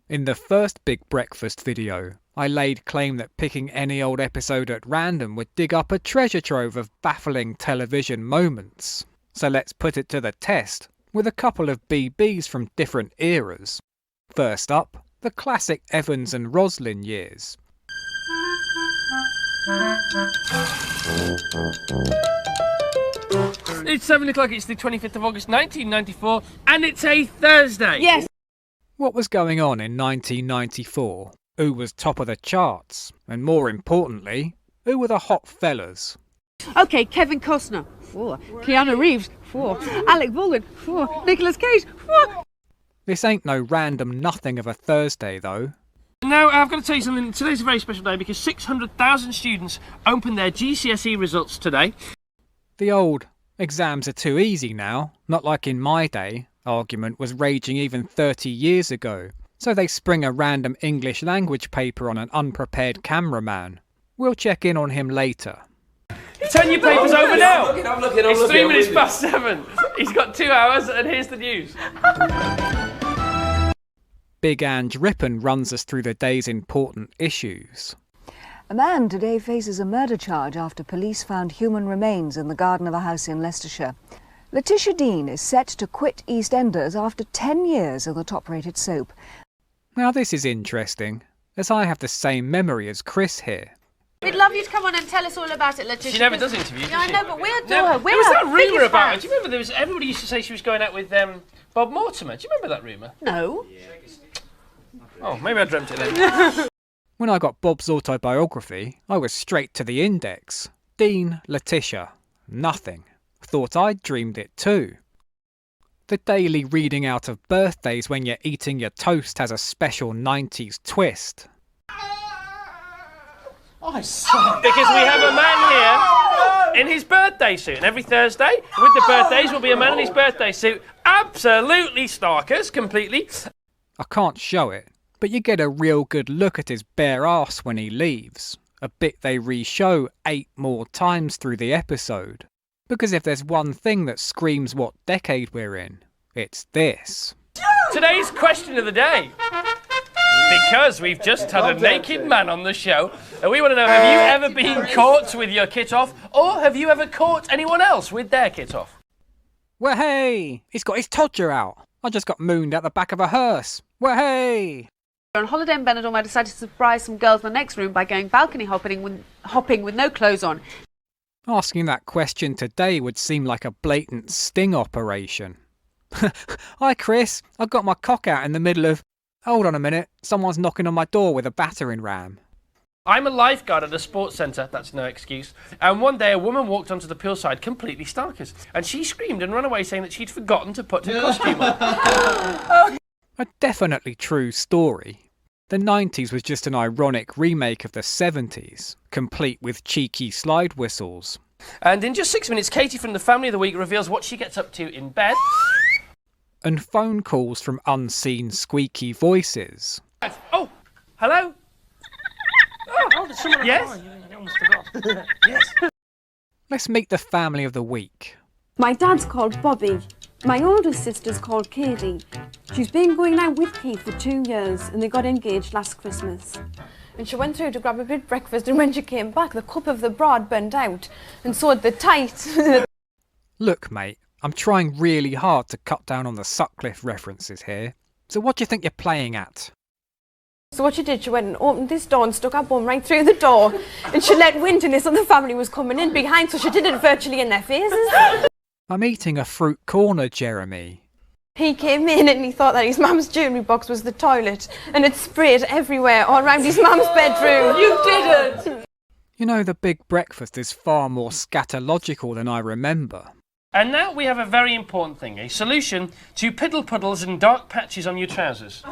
In the first Big Breakfast video, I laid claim that picking any old episode at random would dig up a treasure trove of baffling television moments. So let's put it to the test with a couple of BBs from different eras. First up, the classic Evans and Roslin years. It's 7 o'clock, it's the 25th of August 1994, and it's a Thursday! Yes! What was going on in 1994? Who was top of the charts? And more importantly, who were the hot fellas? Okay, Kevin Costner, 4. Keanu Reeves, 4. Alec Baldwin, 4. Nicolas Cage, 4. This ain't no random nothing of a Thursday though. Now, I've got to tell you something, today's a very special day because 600,000 students opened their GCSE results today. The old exams are too easy now, not like in my day, argument was raging even 30 years ago. So they spring a random English language paper on an unprepared cameraman. We'll check in on him later. Turn your papers over now! I'm looking. It's 3 minutes past 7. He's got 2 hours and here's the news. Big Ange Rippon runs us through the day's important issues. A man today faces a murder charge after police found human remains in the garden of a house in Leicestershire. Letitia Dean is set to quit EastEnders after 10 years in the top-rated soap. Now this is interesting, as I have the same memory as Chris here. We'd love you to come on and tell us all about it, Letitia. She never does interviews, Yeah, I does she? know, but we'll do No, her. We're there was that her rumour biggest about her. fans. Do you remember everybody used to say she was going out with Bob Mortimer? Do you remember that rumour? No. Oh, maybe I dreamt it then. When I got Bob's autobiography, I was straight to the index. Dean, Letitia. Nothing. Thought I'd dreamed it too. The daily reading out of birthdays when you're eating your toast has a special 90s twist. Because we have a man here in his birthday suit. And every Thursday, with the birthdays, will be a man in his birthday suit. Absolutely starkers, completely. I can't show it, but you get a real good look at his bare arse when he leaves. A bit they re-show 8 more times through the episode. Because if there's one thing that screams what decade we're in, it's this. Today's question of the day. Because we've just had a naked man on the show, and we want to know, have you ever been caught with your kit off, or have you ever caught anyone else with their kit off? Well, hey, he's got his todger out. I just got mooned out the back of a hearse. Well, hey. On holiday in Benidorm, I decided to surprise some girls in the next room by going balcony hopping with no clothes on. Asking that question today would seem like a blatant sting operation. Hi, Chris. I got my cock out in the middle of... Hold on a minute. Someone's knocking on my door with a battering ram. I'm a lifeguard at a sports centre, that's no excuse, and one day a woman walked onto the poolside completely starkers, and she screamed and ran away saying that she'd forgotten to put her costume on. A definitely true story. The 90s was just an ironic remake of the 70s, complete with cheeky slide whistles. And in just 6 minutes, Katie from the Family of the Week reveals what she gets up to in bed. And phone calls from unseen squeaky voices. Oh, hello? Oh, yes? I almost forgot. Yes. Let's meet the Family of the Week. My dad's called Bobby. My older sister's called Katie. She's been going out with Keith for 2 years and they got engaged last Christmas. And she went through to grab a bit of breakfast, and when she came back, the cup of the broad burnt out, and so had the tight. Look, mate, I'm trying really hard to cut down on the Sutcliffe references here. So what do you think you're playing at? So what she did, she went and opened this door and stuck her bum right through the door, and she let wind in, this other family was coming in behind, so she did it virtually in their faces. I'm eating a fruit corner, Jeremy. He came in and he thought that his mum's jewellery box was the toilet, and it sprayed everywhere, all around his mum's bedroom. You did it! You know, the Big Breakfast is far more scatological than I remember. And now we have a very important thing, a solution to piddle puddles and dark patches on your trousers.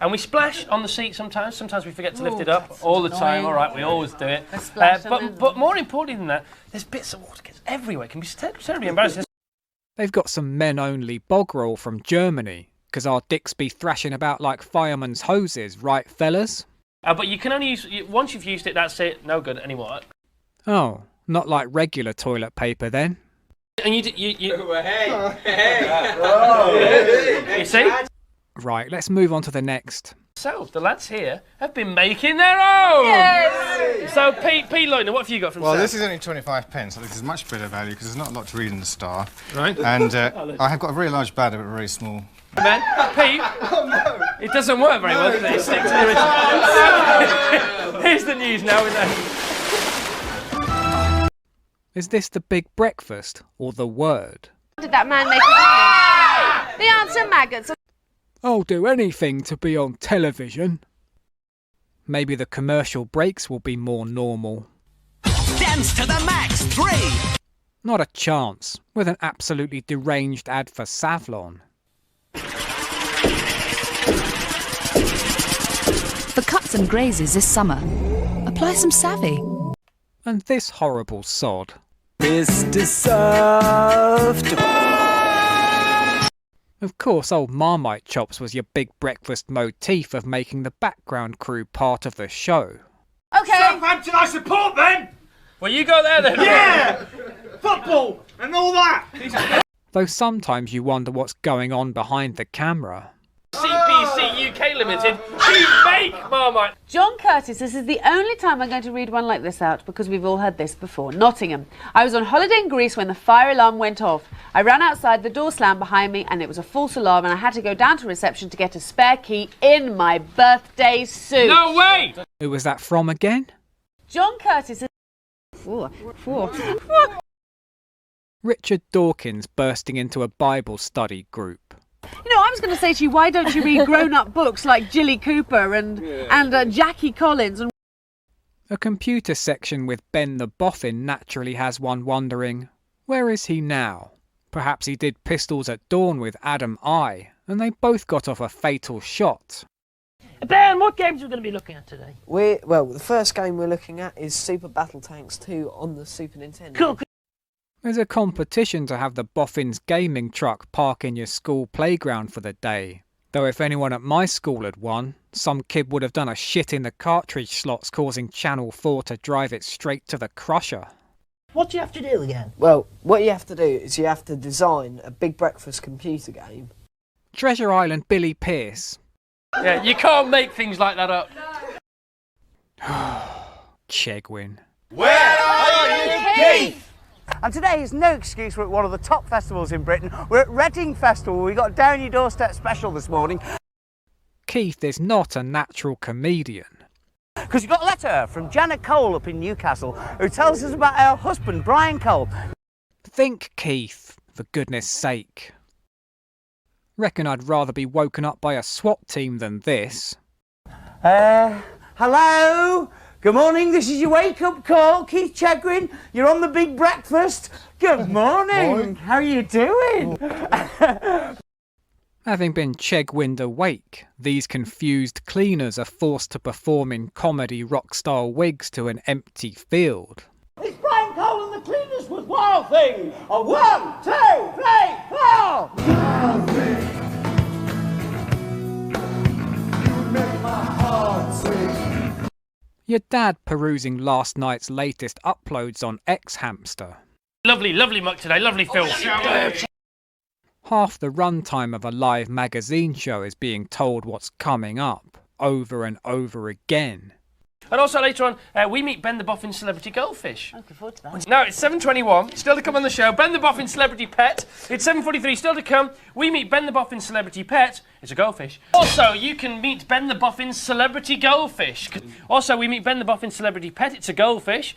And we splash on the seat sometimes we forget to lift it up all the time, all right, we always do it. But more importantly than that, there's bits of water gets everywhere, it can be terribly embarrassing. They've got some men-only bog roll from Germany, 'cause our dicks be thrashing about like firemen's hoses, right fellas? But you can only use, once you've used it, that's it, no good anymore. Oh, not like regular toilet paper then? And you see? Right, let's move on to the next. So, the lads here have been making their own! Yes! So, Pete Loyner, what have you got from Well, Sam? this is only 25 pence. I think this is much better value because there's not a lot to read in the Star. Right. And I have got a very large bladder but a very small. Man, Pete, it doesn't work very well, does it? It sticks to the original. Here's the news now. Is this the big breakfast or the word? Did that man make a The answer, maggots. I'll do anything to be on television. Maybe the commercial breaks will be more normal. Dance to the max 3. Not a chance, with an absolutely deranged ad for Savlon. For cuts and grazes this summer, apply some Savvy. And this horrible sod. Mr. Soft. Of course, old Marmite Chops was your big breakfast motif of making the background crew part of the show. Okay. Southampton I support then! Well, you go there then. Yeah! Football and all that! Though sometimes you wonder what's going on behind the camera. CPC UK Limited, you make Marmite. John Curtis, this is the only time I'm going to read one like this out because we've all had this before. Nottingham. I was on holiday in Greece when the fire alarm went off. I ran outside, the door slammed behind me and it was a false alarm and I had to go down to reception to get a spare key in my birthday suit. No way! Who was that from again? John Curtis is... Richard Dawkins bursting into a Bible study group. You know, I was going to say to you, why don't you read grown-up books like Jilly Cooper and Jackie Collins? And A computer section with Ben the Boffin naturally has one wondering, where is he now? Perhaps he did Pistols at Dawn with Adam I, and they both got off a fatal shot. Ben, what games are we going to be looking at today? Well, the first game we're looking at is Super Battle Tanks 2 on the Super Nintendo. Cool. There's a competition to have the Boffin's gaming truck park in your school playground for the day. Though if anyone at my school had won, some kid would have done a shit in the cartridge slots causing Channel 4 to drive it straight to the crusher. What do you have to do again? Well, what you have to do is you have to design a big breakfast computer game. Treasure Island Billy Pierce. Yeah, you can't make things like that up. Chegwin. Where are you, Keith? And today is no excuse, we're at one of the top festivals in Britain. We're at Reading Festival. We got Down Your Doorstep special this morning. Keith is not a natural comedian. Because we got a letter from Janet Cole up in Newcastle who tells us about her husband, Brian Cole. Think, Keith, for goodness sake. Reckon I'd rather be woken up by a SWAT team than this. Hello? Good morning, this is your wake-up call, Keith Chegwin. You're on the big breakfast. Good morning. How are you doing? Having been Chegwind awake, these confused cleaners are forced to perform in comedy rock-style wigs to an empty field. It's Brian Cole and the Cleaners with Wild Thing. 1, 2, 3, 4. Wild Thing. You make my heart sing. Your dad perusing last night's latest uploads on X-Hamster. Lovely, lovely muck today, lovely film. Half the runtime of a live magazine show is being told what's coming up, over and over again. And also later on, we meet Ben the Boffin Celebrity Goldfish. looking forward to that. Now it's 7:21, still to come on the show. Ben the Boffin Celebrity Pet. It's 7:43, still to come. We meet Ben the Boffin Celebrity Pet. It's a goldfish. Also, you can meet Ben the Boffin Celebrity Goldfish. Also, we meet Ben the Boffin Celebrity Pet. It's a goldfish.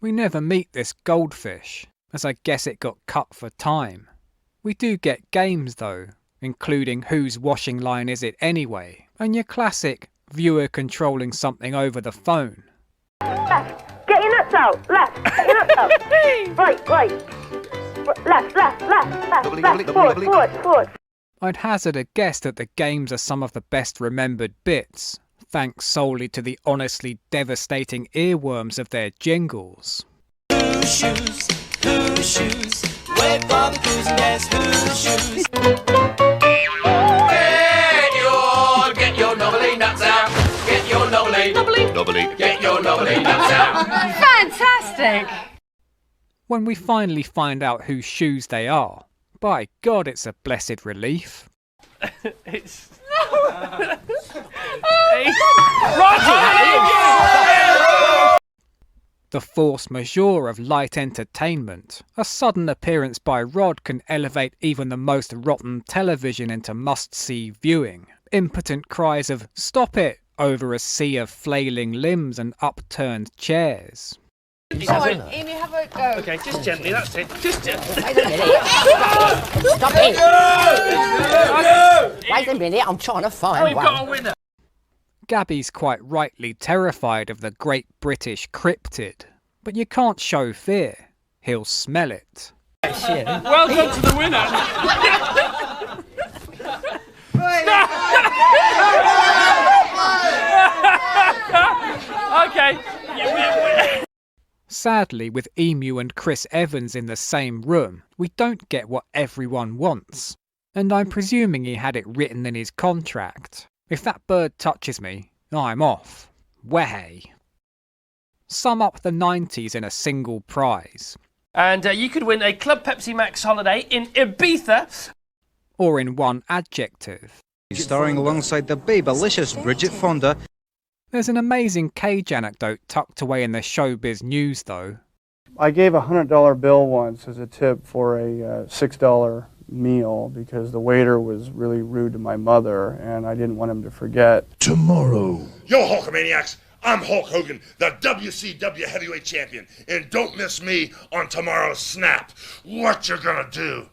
We never meet this goldfish, as I guess it got cut for time. We do get games though, including Whose Washing Line Is It Anyway? And your classic viewer controlling something over the phone. Left. Get your nuts out. Left. Get your nuts out. Right. Left. Forward. I'd hazard a guess that the games are some of the best remembered bits, thanks solely to the honestly devastating earworms of their jingles. Whose shoes? Whose shoes? Wait for the clues and guess whose shoes? Get your knobbly nuts out. Get your knobbly. Get your knobbly nuts out. Fantastic! When we finally find out whose shoes they are, by God, it's a blessed relief. It's The force majeure of light entertainment. A sudden appearance by Rod can elevate even the most rotten television into must-see viewing. Impotent cries of "Stop it!" over a sea of flailing limbs and upturned chairs. Go on, Amy, have a go. Okay, just gently, that's it. Just gently. Stop it! Wait a minute, I'm trying to find We've got a winner. Gabby's quite rightly terrified of the Great British Cryptid, but you can't show fear. He'll smell it. Welcome to the winner. Okay. Sadly, with Emu and Chris Evans in the same room, we don't get what everyone wants. And I'm presuming he had it written in his contract. If that bird touches me, I'm off. Way. Sum up the 90s in a single prize. And you could win a Club Pepsi Max holiday in Ibiza. Or in one adjective. Starring alongside the babylicious Bridget Fonda. There's an amazing Cage anecdote tucked away in the showbiz news, though. I gave a $100 bill once as a tip for a $6 meal because the waiter was really rude to my mother and I didn't want him to forget. Tomorrow. Yo, Hulkamaniacs! I'm Hulk Hogan, the WCW Heavyweight Champion, and don't miss me on tomorrow's Snap. What you gonna do?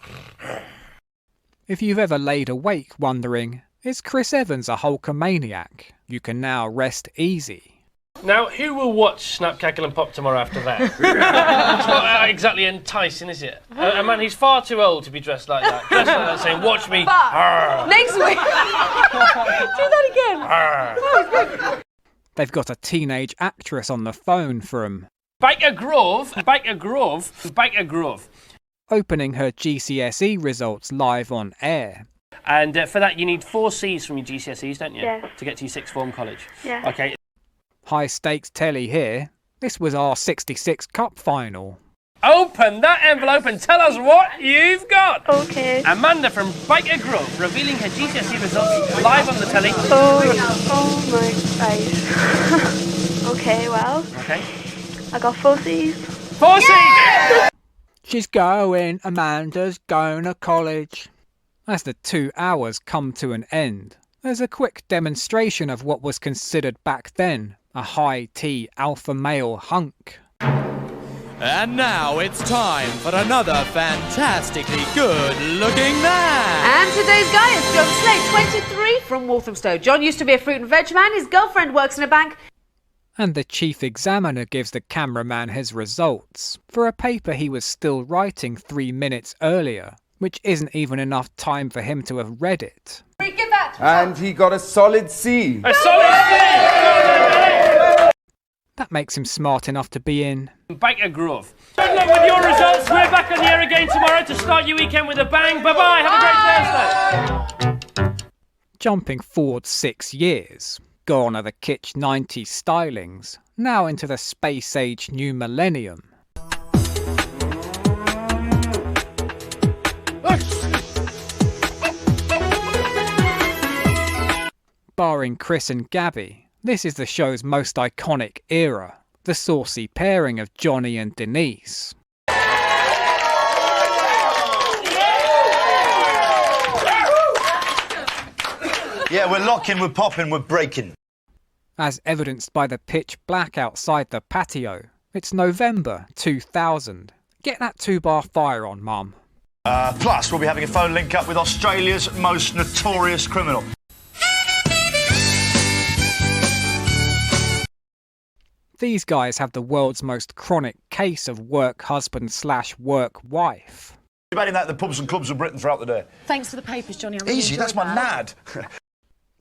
If you've ever laid awake wondering, is Chris Evans a Hulkamaniac? You can now rest easy. Now, who will watch Snap, Cackle and Pop tomorrow after that? It's not exactly enticing, is it? A man, he's far too old to be dressed like that. Dressed like that, saying, watch me. Next week. Do that again. They've got a teenage actress on the phone from Baker Grove. Opening her GCSE results live on air. And for that, you need 4 C's from your GCSEs, don't you? Yes. To get to your sixth form college. Yeah. Okay. High stakes telly here. This was our 66 Cup final. Open that envelope and tell us what you've got. Okay. Amanda from Baker Grove revealing her GCSE results live on the telly. Oh my face. Okay, well. Okay. I got 4 C's. 4 C's! She's going, Amanda's going to college. As the 2 hours come to an end, there's a quick demonstration of what was considered back then a high-tea alpha male hunk. And now it's time for another fantastically good-looking man. And today's guy is John Slate, 23, from Walthamstow. John used to be a fruit and veg man. His girlfriend works in a bank. And the chief examiner gives the cameraman his results for a paper he was still writing 3 minutes earlier, which isn't even enough time for him to have read it. Give that. And he got a solid C. A solid C! That makes him smart enough to be in Baker Grove. Good luck with your results. We're back on the air again tomorrow to start your weekend with a bang. Bye-bye. Have a great Thursday. Jumping forward 6 years. Gone are the kitsch 90s stylings. Now into the space-age new millennium. Barring Chris and Gabby, this is the show's most iconic era, the saucy pairing of Johnny and Denise. Yeah, we're locking, we're popping, we're breaking. As evidenced by the pitch black outside the patio, it's November 2000. Get that 2-bar fire on, Mum. Plus, we'll be having a phone link up with Australia's most notorious criminal. These guys have the world's most chronic case of work husband / work wife. Debating that at the pubs and clubs of Britain throughout the day. Thanks for the papers, Johnny. I really Easy, that's my that. lad.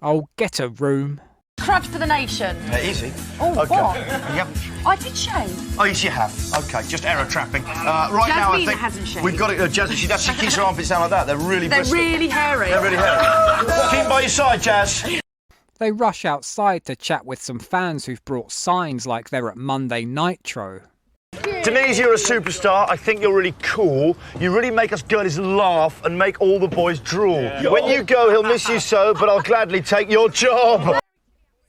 Oh, get a room. Crud for the nation. Easy. Oh, okay. what? Yep. I did shave. Oh, yes, you have. Okay, just error trapping. Right now, I Jasmine think hasn't shaved. we've got it. Jasmine, she keeps her armpits down like that. They're really They're bristly. really hairy. They're really hairy. Keep by your side, Jazz. They rush outside to chat with some fans who've brought signs like they're at Monday Nitro. Yeah. Denise, you're a superstar. I think you're really cool. You really make us girlies laugh and make all the boys drool. When you go, he'll miss you so, but I'll gladly take your job.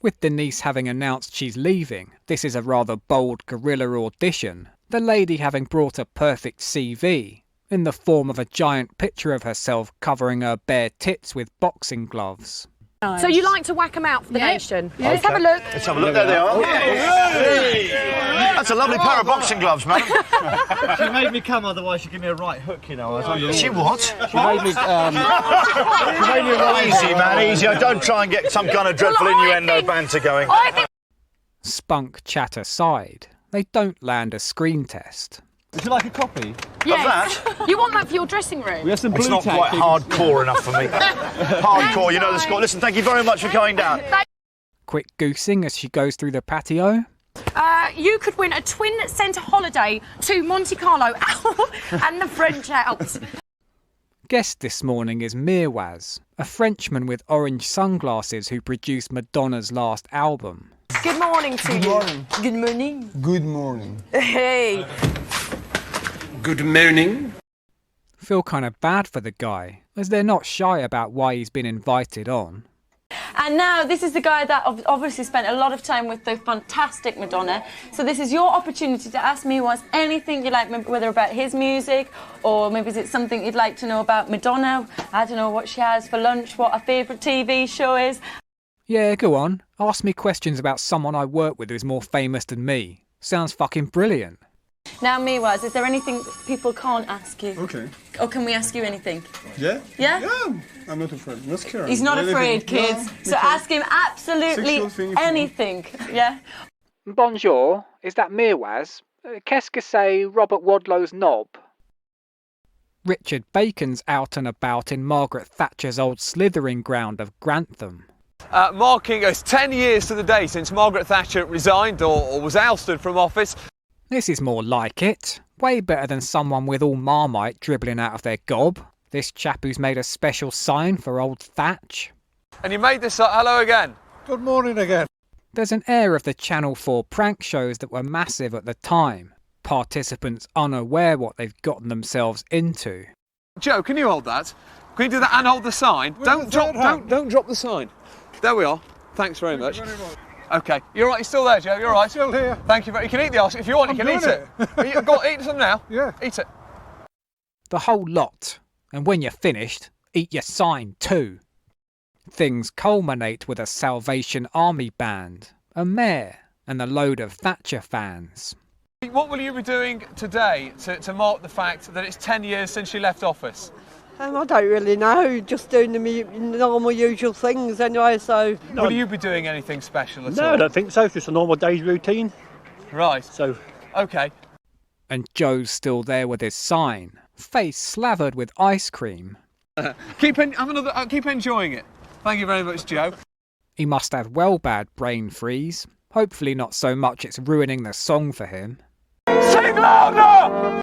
With Denise having announced she's leaving, this is a rather bold guerrilla audition, the lady having brought a perfect CV, in the form of a giant picture of herself covering her bare tits with boxing gloves. So you like to whack them out for the nation? Yeah. Let's have a look. Let's have a look. There they are. Hey. That's a lovely pair of boxing gloves, man. She made me come, otherwise she'd give me a right hook, you know. She what? She made me, Easy, man, easy. Don't try and get some kind of dreadful innuendo banter going. Spunk chat aside, they don't land a screen test. Would you like a copy? Yeah. You want that for your dressing room? We have some blue It's not tack quite things. hardcore enough for me. Hardcore, you know the score. Listen, thank you very much for coming down. Quick goosing as she goes through the patio. You could win a twin centre holiday to Monte Carlo and the French Alps. Guest this morning is Mirwaz, a Frenchman with orange sunglasses who produced Madonna's last album. Good morning to you. Good morning. Good morning. Hey. Good morning. Feel kind of bad for the guy, as they're not shy about why he's been invited on. And now this is the guy that obviously spent a lot of time with the fantastic Madonna. So this is your opportunity to ask me what's anything you like, whether about his music or maybe is it something you'd like to know about Madonna. I don't know what she has for lunch, what her favourite TV show is. Yeah, go on. Ask me questions about someone I work with who's more famous than me. Sounds fucking brilliant. Now, Miwaz, is there anything that people can't ask you? Okay. Or can we ask you anything? Yeah? Yeah? Yeah, I'm not afraid. Not scared. He's not afraid, kids. So ask him absolutely anything. Yeah? Bonjour, is that Mirwaz? Qu'est-ce que c'est Robert Wadlow's knob? Richard Bacon's out and about in Margaret Thatcher's old slithering ground of Grantham. Marking us 10 years to the day since Margaret Thatcher resigned or was ousted from office. This is more like it. Way better than someone with all Marmite dribbling out of their gob. This chap who's made a special sign for old Thatch. And you made this hello again. Good morning again. There's an air of the Channel 4 prank shows that were massive at the time. Participants unaware what they've gotten themselves into. Joe, can you hold that? Can you do that and hold the sign? Don't drop the sign. There we are. Thanks very much. Okay, you're right. You're still there, Joe. You're all right. Still here. Thank you. You can eat the ice if you want. You can eat it. Go on, eat some now. Yeah. Eat it. The whole lot. And when you're finished, eat your sign too. Things culminate with a Salvation Army band, a mayor, and a load of Thatcher fans. What will you be doing today to mark the fact that it's 10 years since she left office? I don't really know, just doing the normal usual things anyway, so... Will you be doing anything special at all? No, I don't think so, it's just a normal day's routine. Right. So... OK. And Joe's still there with his sign, face slathered with ice cream. Keep enjoying it. Thank you very much, Joe. He must have well bad brain freeze. Hopefully not so much it's ruining the song for him. Sing louder!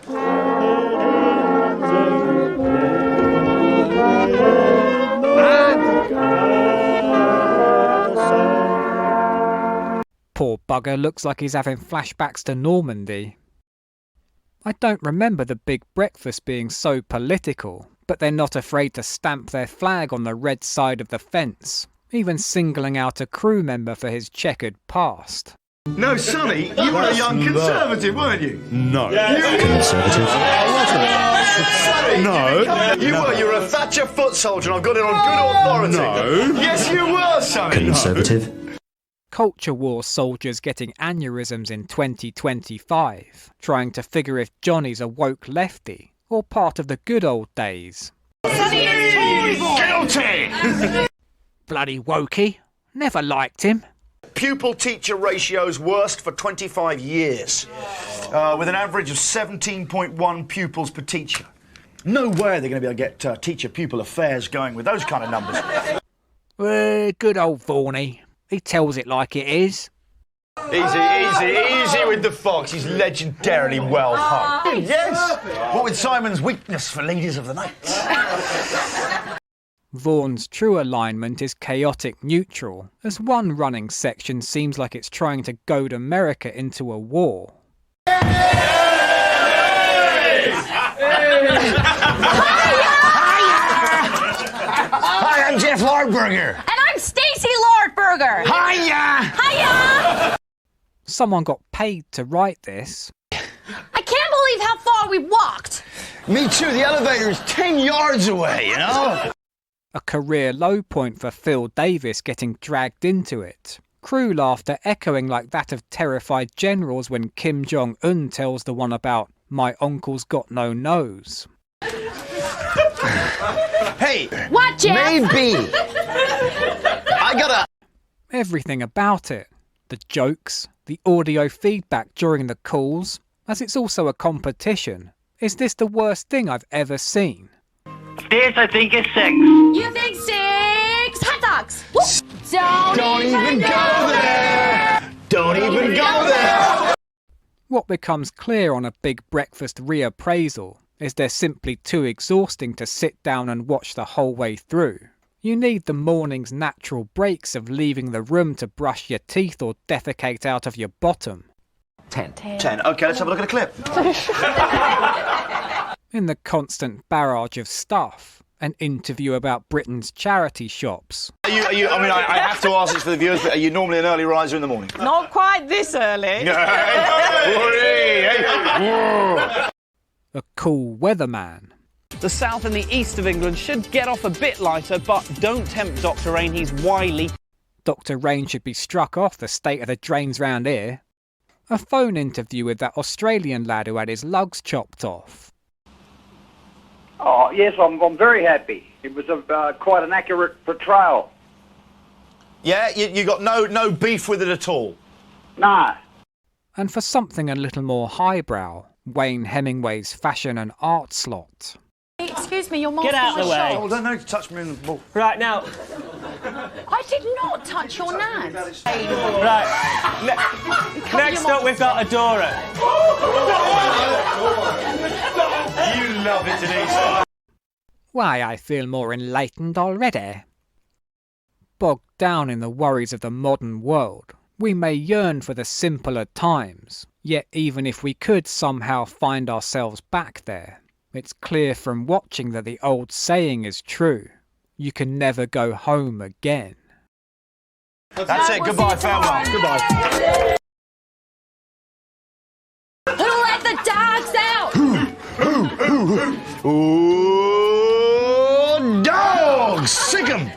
Poor bugger looks like he's having flashbacks to Normandy. I don't remember the big breakfast being so political, but they're not afraid to stamp their flag on the red side of the fence, even singling out a crew member for his checkered past. No, Sonny, you were a young Conservative, weren't you? No. Conservative? No. You were a Thatcher foot soldier, and I've got it on good authority. No. Yes, you were, Sonny. Conservative. Culture war soldiers getting aneurysms in 2025, trying to figure if Johnny's a woke lefty or part of the good old days. Sonny is Tory boy! Guilty! Bloody wokey. Never liked him. Pupil-teacher ratios worst for 25 years, with an average of 17.1 pupils per teacher. No way they're going to be able to get teacher-pupil affairs going with those kind of numbers. Good old Vaughney. He tells it like it is. Easy with the fox. He's legendarily well hung. Yes. What with Simon's weakness for ladies of the night. Vaughan's true alignment is chaotic neutral, as one running section seems like it's trying to goad America into a war. Hi, I'm Jeff Lordberger. And I'm Stacey Lordberger. Hiya! Hiya! Someone got paid to write this. I can't believe how far we walked. Me too. The elevator is 10 yards away, you know? A career low point for Phil Davis getting dragged into it. Crew laughter echoing like that of terrified generals when Kim Jong-un tells the one about "my uncle's got no nose." Hey! What, Jeff? Maybe! I gotta... Everything about it. The jokes, the audio feedback during the calls, as it's also a competition. Is this the worst thing I've ever seen? This, I think, is 6. You think 6 hot dogs? Don't even go there! Don't even go there! What becomes clear on a big breakfast reappraisal is they're simply too exhausting to sit down and watch the whole way through. You need the morning's natural breaks of leaving the room to brush your teeth or defecate out of your bottom. 10. 10. OK, let's have a look at a clip. In the constant barrage of stuff, an interview about Britain's charity shops. I mean, I have to ask this for the viewers, but are you normally an early riser in the morning? Not quite this early. A cool weatherman. The south and the east of England should get off a bit lighter, but don't tempt Dr. Rain, he's wily. Dr. Rain should be struck off the state of the drains round here. A phone interview with that Australian lad who had his lugs chopped off. Oh, yes, I'm very happy. It was quite an accurate portrayal. Yeah, you got no beef with it at all? No. And for something a little more highbrow, Wayne Hemingway's fashion and art slot. Excuse me, you're Get out of the way. Oh, don't know to touch me in the ball. Right, now... I did not touch your nads. Right. Next up, we've got Adora. You love it, Denise. Why, I feel more enlightened already. Bogged down in the worries of the modern world, we may yearn for the simpler times, yet even if we could somehow find ourselves back there, it's clear from watching that the old saying is true. You can never go home again. That's it. Goodbye. Farewell. Goodbye. Who let the dogs out? Ooh, dogs! Sick 'em!